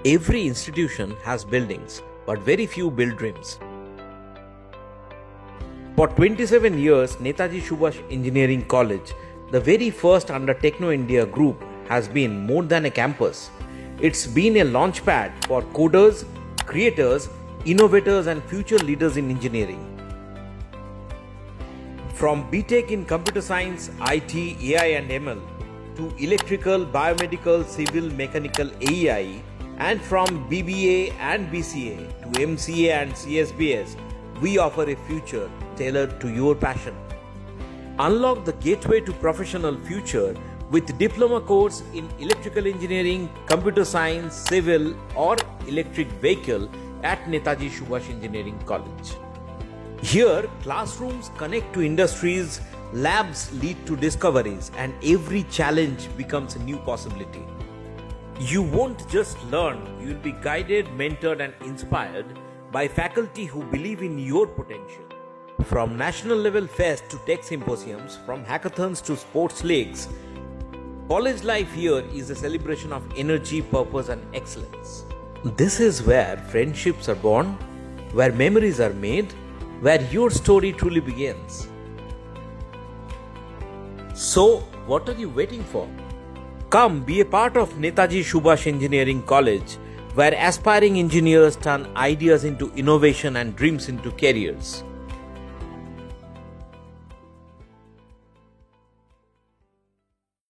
Every institution has buildings, but very few build dreams. For 27 years, Netaji Subhash Engineering College, the very first under Techno India group, has been more than a campus. It's been a launchpad for coders, creators, innovators and future leaders in engineering. From BTech in computer science, IT, AI and ML to electrical, biomedical, civil, mechanical, AEI, and from BBA and BCA to MCA and CSBS, we offer a future tailored to your passion. Unlock the gateway to professional future with diploma course in electrical engineering, computer science, civil or electric vehicle at Netaji Subhash Engineering College. Here, classrooms connect to industries, labs lead to discoveries, and every challenge becomes a new possibility. You won't just learn, you will be guided, mentored, and inspired by faculty who believe in your potential. From national level fest to tech symposiums, from hackathons to sports leagues, college life here is a celebration of energy, purpose, and excellence. This is where friendships are born, where memories are made, where your story truly begins. So, what are you waiting for? Come be a part of Netaji Subhash Engineering College, where aspiring engineers turn ideas into innovation and dreams into careers.